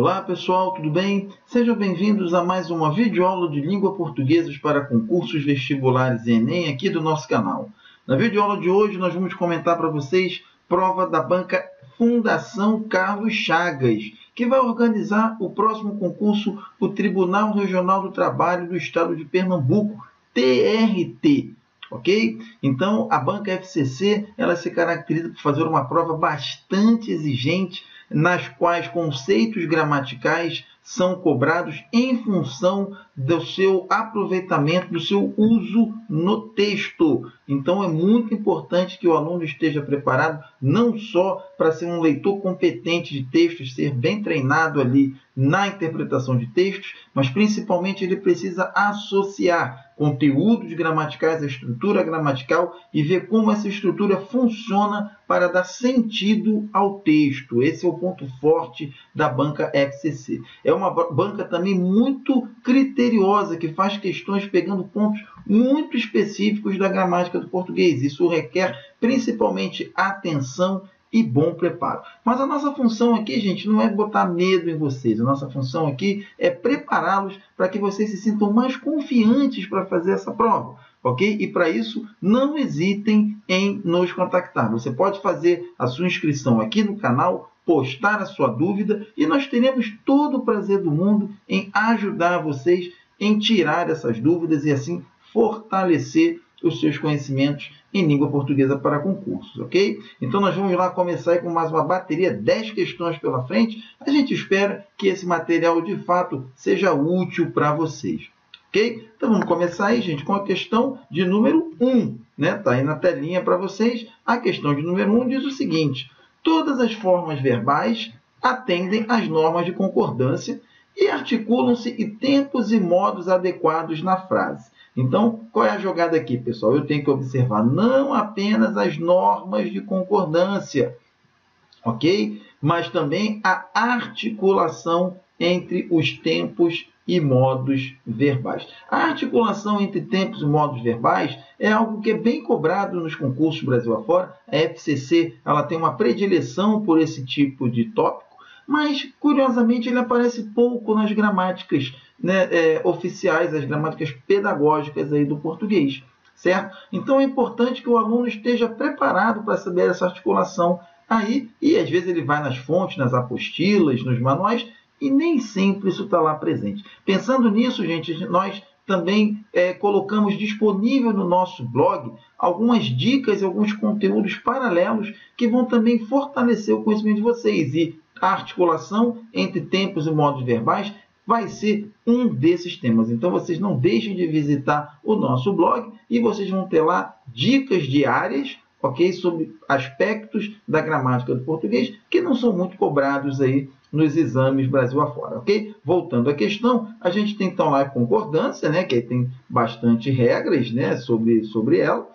Olá pessoal, tudo bem? Sejam bem-vindos a mais uma videoaula de língua portuguesa para concursos vestibulares e Enem aqui do nosso canal. Na videoaula de hoje nós vamos comentar para vocês prova da banca Fundação Carlos Chagas, que vai organizar o próximo concurso, o Tribunal Regional do Trabalho do Estado de Pernambuco, TRT. Ok? Então, a banca FCC ela se caracteriza por fazer uma prova bastante exigente, nas quais conceitos gramaticais são cobrados em função do seu aproveitamento, do seu uso no texto. Então, é muito importante que o aluno esteja preparado não só para ser um leitor competente de textos, ser bem treinado ali na interpretação de textos, mas principalmente ele precisa associar conteúdos gramaticais à estrutura gramatical e ver como essa estrutura funciona para dar sentido ao texto. Esse é o ponto forte da banca FCC. É uma banca também muito criteriosa, que faz questões pegando pontos muito específicos da gramática do português. Isso requer principalmente atenção e bom preparo. Mas a nossa função aqui, gente, não é botar medo em vocês. A nossa função aqui é prepará-los para que vocês se sintam mais confiantes para fazer essa prova. Ok? E para isso, não hesitem em nos contactar. Você pode fazer a sua inscrição aqui no canal, postar a sua dúvida e nós teremos todo o prazer do mundo em ajudar vocês em tirar essas dúvidas e assim fortalecer os seus conhecimentos em língua portuguesa para concursos, ok? Então nós vamos lá começar com mais uma bateria, 10 questões pela frente. A gente espera que esse material de fato seja útil para vocês, ok? Então vamos começar aí, gente, com a questão de número 1, né? Tá aí na telinha para vocês. A questão de número 1 diz o seguinte: todas as formas verbais atendem às normas de concordância e articulam-se em tempos e modos adequados na frase. Então, qual é a jogada aqui, pessoal? Eu tenho que observar não apenas as normas de concordância, ok? Mas também a articulação entre os tempos e modos verbais. A articulação entre tempos e modos verbais é algo que é bem cobrado nos concursos Brasil afora. A FCC ela tem uma predileção por esse tipo de tópico, mas, curiosamente, ele aparece pouco nas gramáticas, né, oficiais, as gramáticas pedagógicas aí do português, certo? Então, é importante que o aluno esteja preparado para saber essa articulação aí, e às vezes ele vai nas fontes, nas apostilas, nos manuais, e nem sempre isso está lá presente. Pensando nisso, gente, nós também colocamos disponível no nosso blog algumas dicas e alguns conteúdos paralelos que vão também fortalecer o conhecimento de vocês. E a articulação entre tempos e modos verbais vai ser um desses temas. Então, vocês não deixem de visitar o nosso blog e vocês vão ter lá dicas diárias, ok? Sobre aspectos da gramática do português que não são muito cobrados aí nos exames Brasil afora, ok? Voltando à questão, a gente tem então lá a concordância, né? Que aí tem bastante regras, né? sobre ela.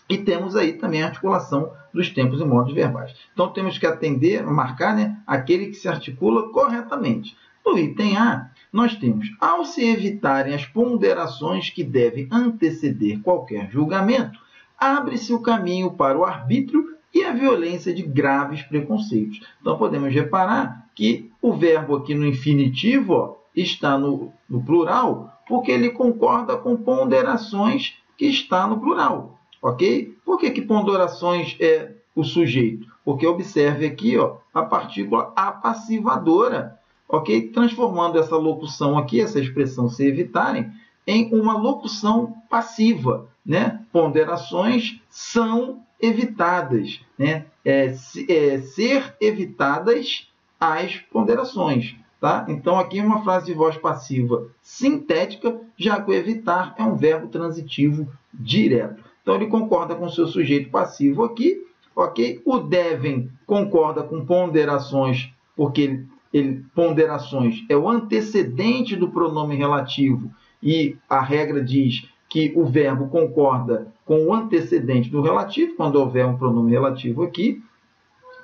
E temos aí também a articulação dos tempos e modos verbais. Então, temos que atender, marcar, né, aquele que se articula corretamente. No item A, nós temos, ao se evitarem as ponderações que devem anteceder qualquer julgamento, abre-se o caminho para o arbítrio e a violência de graves preconceitos. Então, podemos reparar que o verbo aqui no infinitivo está no plural, porque ele concorda com ponderações que está no plural. Ok? Por que ponderações é o sujeito? Porque observe aqui a partícula apassivadora, ok? Transformando essa locução aqui, essa expressão se evitarem, em uma locução passiva, né? Ponderações são evitadas, né? Ser evitadas as ponderações. Tá? Então, aqui é uma frase de voz passiva sintética, já que o evitar é um verbo transitivo direto. Então, ele concorda com o seu sujeito passivo aqui, ok? O devem concorda com ponderações, porque ponderações é o antecedente do pronome relativo e a regra diz que o verbo concorda com o antecedente do relativo, quando houver um pronome relativo aqui,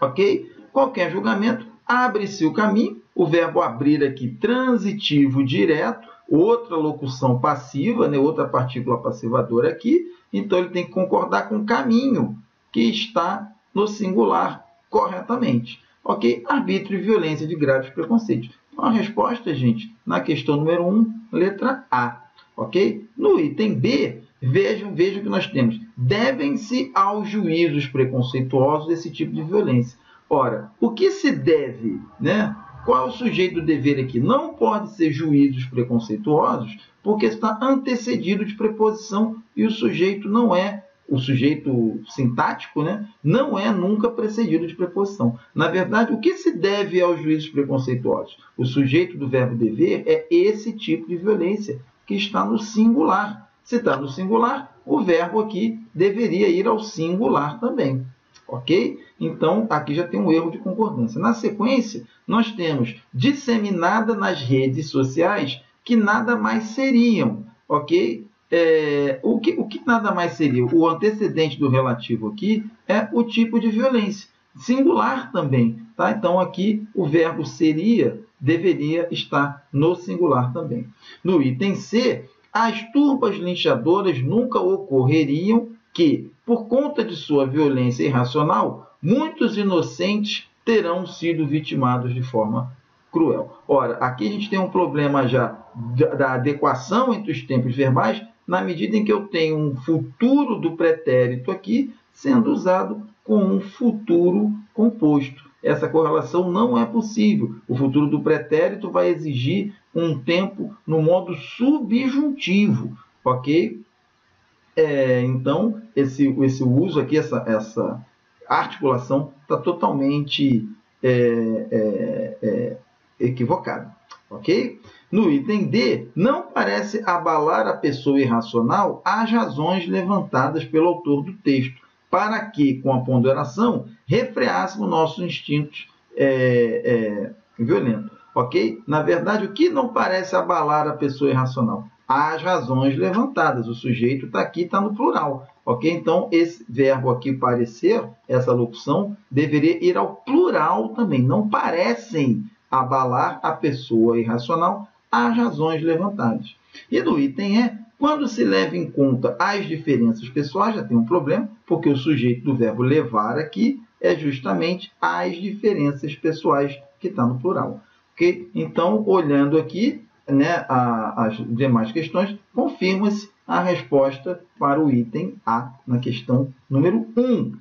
ok? Qualquer julgamento, abre-se o caminho, o verbo abrir aqui transitivo direto, outra locução passiva, né? Outra partícula passivadora aqui, então ele tem que concordar com o caminho que está no singular corretamente. Ok? Arbítrio e violência de graves preconceitos. a resposta, gente, na questão número 1, letra A. Ok? No item B, vejam que nós temos. Devem-se aos juízos preconceituosos esse tipo de violência. Ora, o que se deve, né? Qual é o sujeito do dever aqui? Não pode ser juízos preconceituosos, porque está antecedido de preposição e o sujeito não é, o sujeito sintático, né? Não é nunca precedido de preposição. Na verdade, o que se deve aos juízos preconceituosos? O sujeito do verbo dever é esse tipo de violência que está no singular. Se está no singular, o verbo aqui deveria ir ao singular também. Ok? Então, aqui já tem um erro de concordância. Na sequência, nós temos disseminada nas redes sociais que nada mais seriam. Ok? O que nada mais seria? O antecedente do relativo aqui é o tipo de violência. Singular também. Tá? Então, aqui o verbo seria deveria estar no singular também. No item C, as turbas linchadoras nunca ocorreriam que, por conta de sua violência irracional, muitos inocentes terão sido vitimados de forma cruel. Ora, aqui a gente tem um problema já da adequação entre os tempos verbais, na medida em que eu tenho um futuro do pretérito aqui sendo usado com um futuro composto. Essa correlação não é possível. O futuro do pretérito vai exigir um tempo no modo subjuntivo, ok? Então, esse uso aqui, essa articulação está totalmente equivocada, ok? No item D, não parece abalar a pessoa irracional as razões levantadas pelo autor do texto, para que, com a ponderação, refreássemos nossos instintos violentos. Ok? Na verdade, o que não parece abalar a pessoa irracional? As razões levantadas. O sujeito está aqui, está no plural. Ok? Então, esse verbo aqui, parecer, essa locução, deveria ir ao plural também. Não parecem abalar a pessoa irracional as razões levantadas. E no item E, quando se leva em conta as diferenças pessoais, já tem um problema, porque o sujeito do verbo levar aqui é justamente as diferenças pessoais que está no plural. Okay? Então, olhando aqui, né, as demais questões, confirma-se a resposta para o item A, na questão número 1.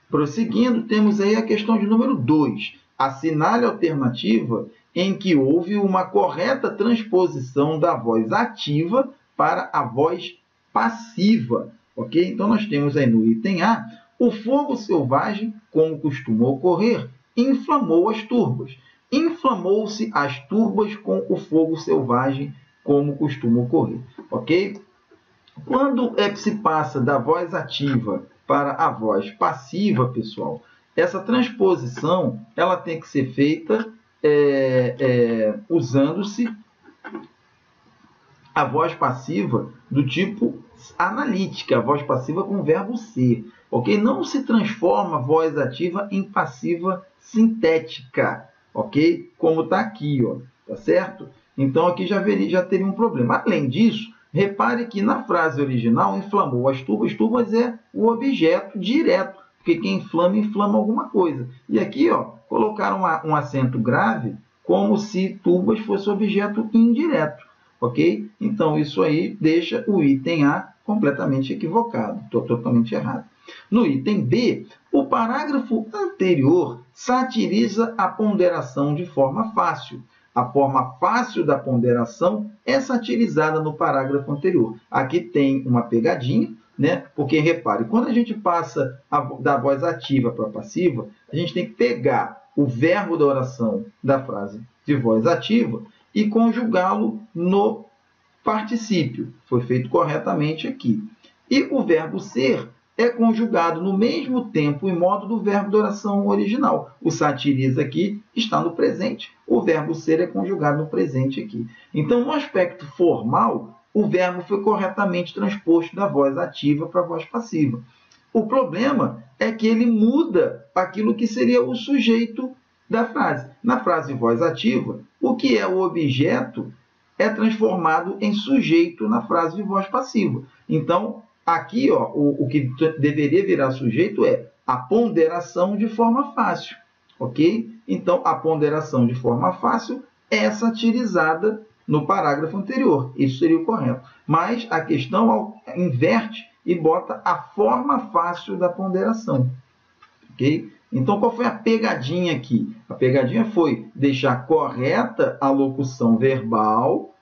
Prosseguindo, temos aí a questão de número 2. Assinale a alternativa em que houve uma correta transposição da voz ativa para a voz passiva. Ok? Então, nós temos aí no item A, o fogo selvagem, como costuma ocorrer, inflamou as turbas. Inflamou-se as turbas com o fogo selvagem, como costuma ocorrer. Ok? Quando se passa da voz ativa para a voz passiva, pessoal, essa transposição ela tem que ser feita usando-se a voz passiva do tipo analítica, a voz passiva com o verbo ser. Ok? Não se transforma a voz ativa em passiva sintética. Ok? Como está aqui, ó, tá certo? Então, aqui já teria um problema. Além disso, repare que na frase original, inflamou as turbas. Turbas é o objeto direto, porque quem inflama, inflama alguma coisa. E aqui, ó, colocaram um acento grave, como se turbas fosse objeto indireto. Ok? Então, isso aí deixa o item A completamente equivocado, totalmente errado. No item B, o parágrafo anterior satiriza a ponderação de forma fácil. A forma fácil da ponderação é satirizada no parágrafo anterior. Aqui tem uma pegadinha, né? Porque, repare, quando a gente passa da voz ativa para a passiva, a gente tem que pegar o verbo da oração da frase de voz ativa e conjugá-lo no particípio. Foi feito corretamente aqui. E o verbo ser é conjugado no mesmo tempo e modo do verbo da oração original. O satiriza aqui está no presente. O verbo ser é conjugado no presente aqui. Então, no aspecto formal, o verbo foi corretamente transposto da voz ativa para a voz passiva. O problema é que ele muda aquilo que seria o sujeito da frase. Na frase voz ativa, o que é o objeto é transformado em sujeito na frase de voz passiva. Então, aqui, ó, o que deveria virar sujeito é a ponderação de forma fácil, ok? Então, a ponderação de forma fácil é satirizada no parágrafo anterior. Isso seria o correto. Mas a questão inverte e bota a forma fácil da ponderação. Ok? Então, qual foi a pegadinha aqui? A pegadinha foi deixar correta a locução verbal,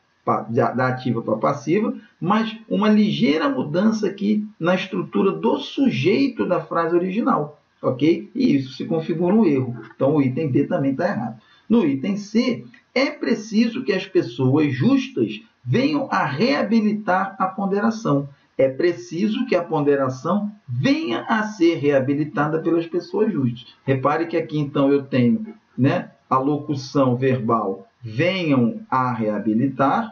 da ativa para a passiva, mas uma ligeira mudança aqui na estrutura do sujeito da frase original. Ok? E isso se configura um erro. Então, o item B também está errado. No item C, é preciso que as pessoas justas venham a reabilitar a ponderação. É preciso que a ponderação venha a ser reabilitada pelas pessoas justas. Repare que aqui, então, eu tenho, né, a locução verbal venham a reabilitar,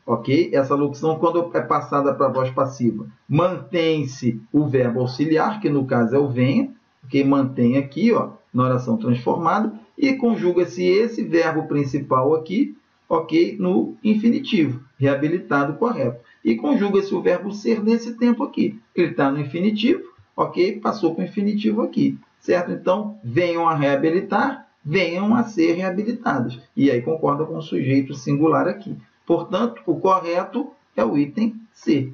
ok? Essa locução, quando é passada para a voz passiva, mantém-se o verbo auxiliar, que no caso é o venha, que mantém aqui, ó, na oração transformada, e conjuga-se esse verbo principal aqui, ok, no infinitivo, reabilitado correto. E conjuga-se o verbo ser nesse tempo aqui. Ele está no infinitivo, ok, passou para o infinitivo aqui, certo? Então, venham a reabilitar, venham a ser reabilitadas. E aí concorda com o sujeito singular aqui. Portanto, o correto é o item C,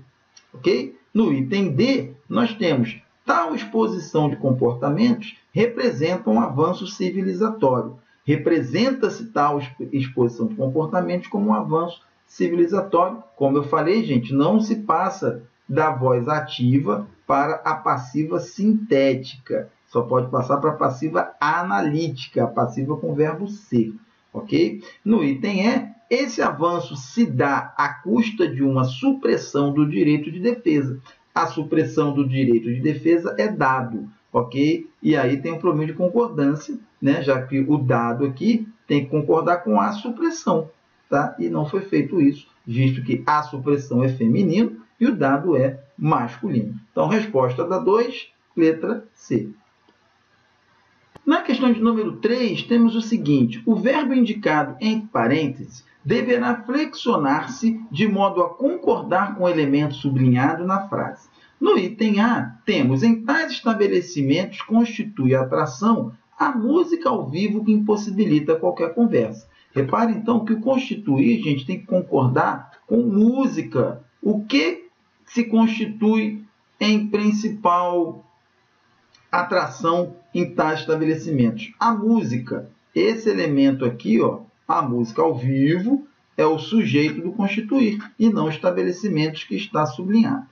ok? No item D, nós temos tal exposição de comportamentos representa um avanço civilizatório. Representa-se tal exposição de comportamentos como um avanço civilizatório. Como eu falei, gente, não se passa da voz ativa para a passiva sintética. Só pode passar para a passiva analítica, a passiva com o verbo ser. Ok? No item E, esse avanço se dá à custa de uma supressão do direito de defesa. A supressão do direito de defesa é dado, ok? E aí tem um problema de concordância, né? Já que o dado aqui tem que concordar com a supressão, tá? E não foi feito isso, visto que a supressão é feminino e o dado é masculino. Então, resposta da 2, letra C. Na questão de número 3, temos o seguinte: o verbo indicado entre parênteses deverá flexionar-se de modo a concordar com o elemento sublinhado na frase. No item A, temos: em tais estabelecimentos constitui a atração a música ao vivo que impossibilita qualquer conversa. Repare, então, que o constituir, gente, tem que concordar com música. O que se constitui em principal atração em tais estabelecimentos? A música. Esse elemento aqui, ó, a música ao vivo, é o sujeito do constituir, e não estabelecimentos que está sublinhado.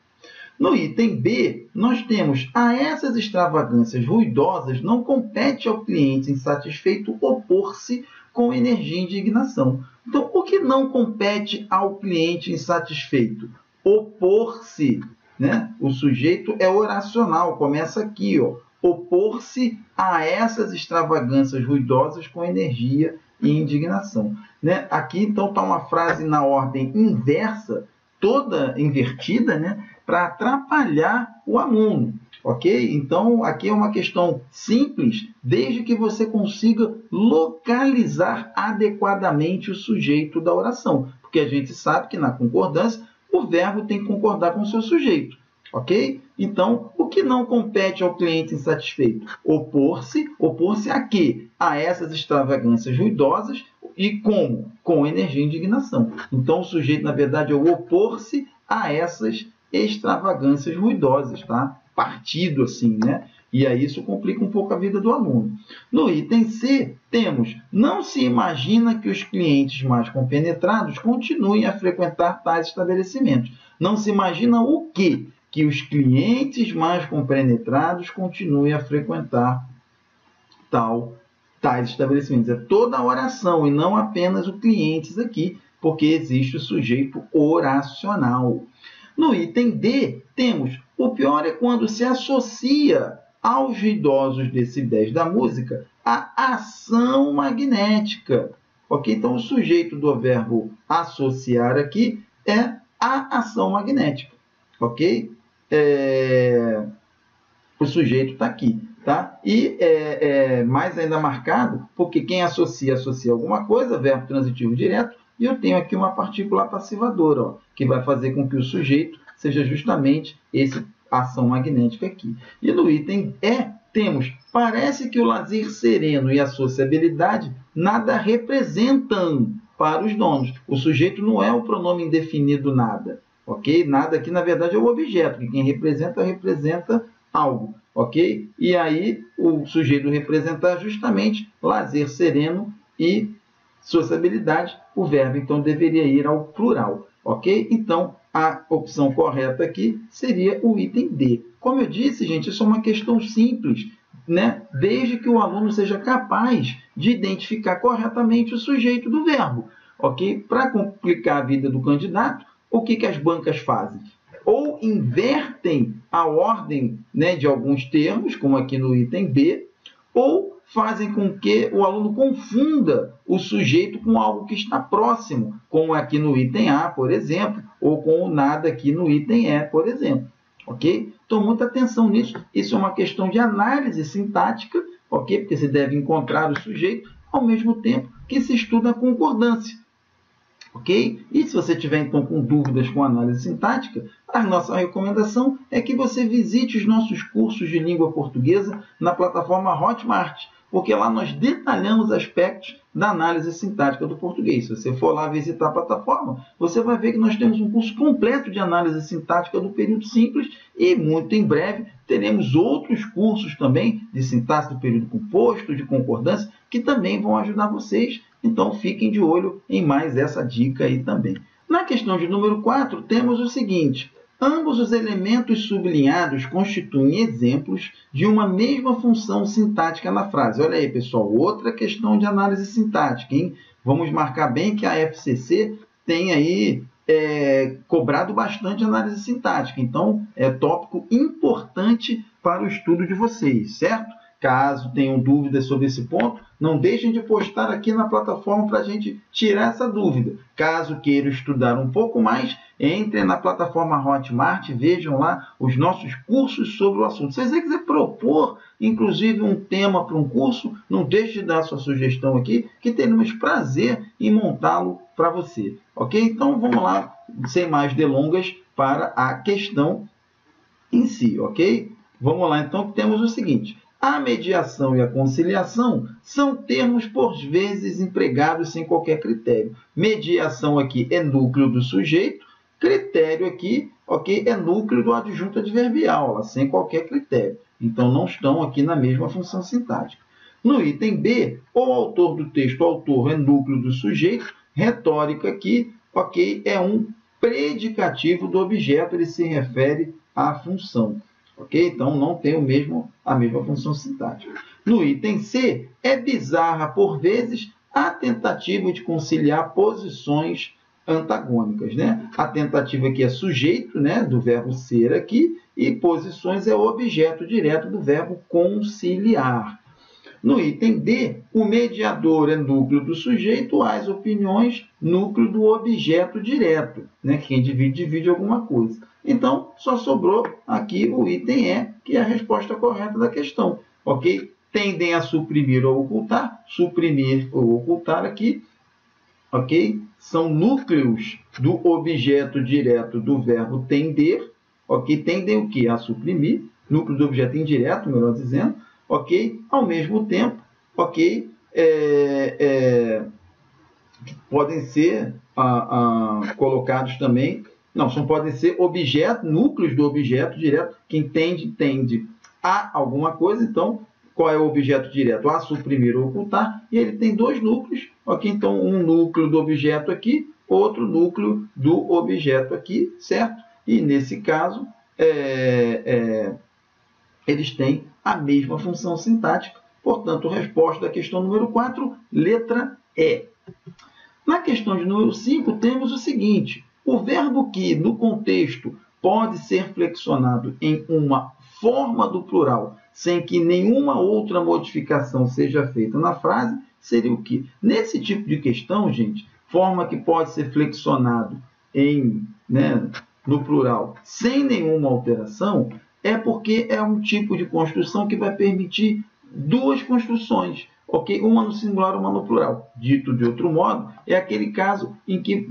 No item B, nós temos: a essas extravagâncias ruidosas não compete ao cliente insatisfeito opor-se com energia e indignação. Então, o que não compete ao cliente insatisfeito? Opor-se, né? O sujeito é oracional, começa aqui, ó. Opor-se a essas extravagâncias ruidosas com energia e indignação. Né? Aqui, então, está uma frase na ordem inversa, toda invertida, né? Para atrapalhar o aluno, ok? Então, aqui é uma questão simples, desde que você consiga localizar adequadamente o sujeito da oração, porque a gente sabe que na concordância o verbo tem que concordar com o seu sujeito, ok? Então, o que não compete ao cliente insatisfeito? Opor-se a quê? A essas extravagâncias ruidosas. E como? Com energia e indignação. Então, o sujeito, na verdade, é o opor-se a essas extravagâncias ruidosas, tá? Partido assim, né? E aí isso complica um pouco a vida do aluno. No item C, temos: não se imagina que os clientes mais compenetrados continuem a frequentar tais estabelecimentos. Não se imagina o quê? Que os clientes mais compenetrados continuem a frequentar tais estabelecimentos. É toda a oração e não apenas o clientes aqui, porque existe o sujeito oracional. No item D, temos: o pior é quando se associa aos ruidosos decibéis da música a ação magnética. Ok? Então, o sujeito do verbo associar aqui é a ação magnética. Ok? O sujeito está aqui. Tá? E mais ainda marcado, porque quem associa alguma coisa, verbo transitivo direto, e eu tenho aqui uma partícula passivadora, ó, que vai fazer com que o sujeito seja justamente essa ação magnética aqui. E no item E, temos: parece que o lazer sereno e a sociabilidade nada representam. para os donos. O sujeito não é o pronome indefinido nada, ok? Nada aqui, na verdade, é o objeto, que quem representa algo, ok? E aí, o sujeito representar justamente lazer sereno e sociabilidade, o verbo, então, deveria ir ao plural, ok? Então, a opção correta aqui seria o item D. Como eu disse, gente, isso é uma questão simples, né? Desde que o aluno seja capaz de identificar corretamente o sujeito do verbo, ok? Para complicar a vida do candidato, o que as bancas fazem? Ou invertem a ordem, né, de alguns termos, como aqui no item B, ou fazem com que o aluno confunda o sujeito com algo que está próximo, como aqui no item A, por exemplo, ou com o nada aqui no item E, por exemplo. Ok? Então, muita atenção nisso. Isso é uma questão de análise sintática, ok? Porque você deve encontrar o sujeito ao mesmo tempo que se estuda a concordância. Ok? E se você tiver, então, com dúvidas com análise sintática, a nossa recomendação é que você visite os nossos cursos de língua portuguesa na plataforma Hotmart, porque lá nós detalhamos aspectos da análise sintática do português. Se você for lá visitar a plataforma, você vai ver que nós temos um curso completo de análise sintática do período simples e, muito em breve, teremos outros cursos também de sintaxe do período composto, de concordância, que também vão ajudar vocês. Então, fiquem de olho em mais essa dica aí também. Na questão de número 4, temos o seguinte: ambos os elementos sublinhados constituem exemplos de uma mesma função sintática na frase. Olha aí, pessoal, outra questão de análise sintática, hein? Vamos marcar bem que a FCC tem aí cobrado bastante análise sintática. Então, é tópico importante para o estudo de vocês, certo? Caso tenham dúvidas sobre esse ponto, não deixem de postar aqui na plataforma para a gente tirar essa dúvida. Caso queiram estudar um pouco mais, entrem na plataforma Hotmart, vejam lá os nossos cursos sobre o assunto. Se você quiser propor, inclusive, um tema para um curso, não deixe de dar sua sugestão aqui, que teremos prazer em montá-lo para você. Ok? Então, vamos lá, sem mais delongas, para a questão em si, ok? Vamos lá, então, que temos o seguinte: a mediação e a conciliação são termos, por vezes, empregados sem qualquer critério. Mediação aqui é núcleo do sujeito, critério aqui, ok, é núcleo do adjunto adverbial, sem qualquer critério. Então, não estão aqui na mesma função sintática. No item B, o autor do texto, o autor é núcleo do sujeito, retórica aqui, ok, é um predicativo do objeto, ele se refere à função. Ok? Então, não tem a mesma função sintática. No item C, é bizarra, por vezes, a tentativa de conciliar posições antagônicas, né? A tentativa aqui é sujeito, né, do verbo ser aqui, e posições é o objeto direto do verbo conciliar. No item D, o mediador é núcleo do sujeito, as opiniões, núcleo do objeto direto, né? Quem divide alguma coisa. Então, só sobrou aqui o item E, que é a resposta correta da questão. Ok? Tendem a suprimir ou ocultar. Suprimir ou ocultar aqui, ok? São núcleos do objeto direto do verbo tender. Ok? Tendem o quê? A suprimir. Núcleo do objeto indireto, melhor dizendo. Ok? Ao mesmo tempo, ok? Podem ser colocados também. Não, podem ser núcleos do objeto direto. Quem tende a alguma coisa. Então, qual é o objeto direto? A suprimir ou ocultar. E ele tem dois núcleos. Ok? Então, um núcleo do objeto aqui, outro núcleo do objeto aqui, certo? E, nesse caso, eles têm a mesma função sintática. Portanto, resposta da questão número 4, letra E. Na questão de número 5, temos o seguinte: o verbo que, no contexto, pode ser flexionado em uma forma do plural, sem que nenhuma outra modificação seja feita na frase, seria o quê? Nesse tipo de questão, gente, forma que pode ser flexionado no plural sem nenhuma alteração, é porque é um tipo de construção que vai permitir duas construções. Ok? Uma no singular, uma no plural. Dito de outro modo, é aquele caso em que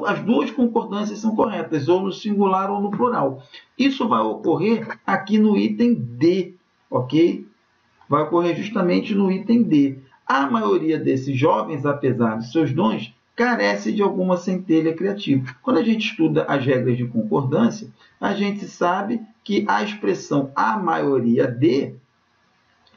as duas concordâncias são corretas, ou no singular ou no plural. Isso vai ocorrer aqui no item D, ok? Vai ocorrer justamente no item D. A maioria desses jovens, apesar de seus dons, carece de alguma centelha criativa. Quando a gente estuda as regras de concordância, a gente sabe que a expressão a maioria de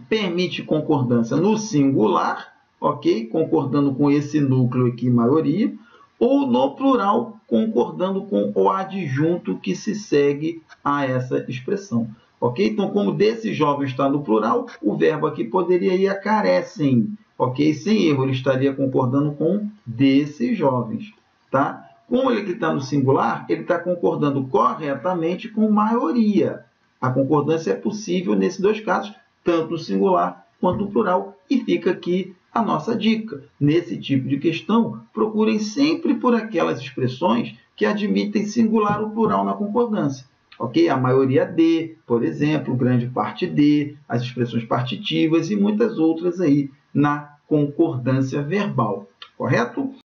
permite concordância no singular, ok? Concordando com esse núcleo aqui, maioria, ou no plural, concordando com o adjunto que se segue a essa expressão. Ok? Então, como desse jovem está no plural, o verbo aqui poderia ir a carecem. Ok? Sem erro, ele estaria concordando com desses jovens. Tá? Como ele está no singular, ele está concordando corretamente com maioria. A concordância é possível nesses dois casos, tanto no singular quanto no plural. E fica aqui a nossa dica. Nesse tipo de questão, procurem sempre por aquelas expressões que admitem singular ou plural na concordância. Ok? A maioria de, por exemplo, grande parte de, as expressões partitivas e muitas outras aí na concordância verbal. Correto?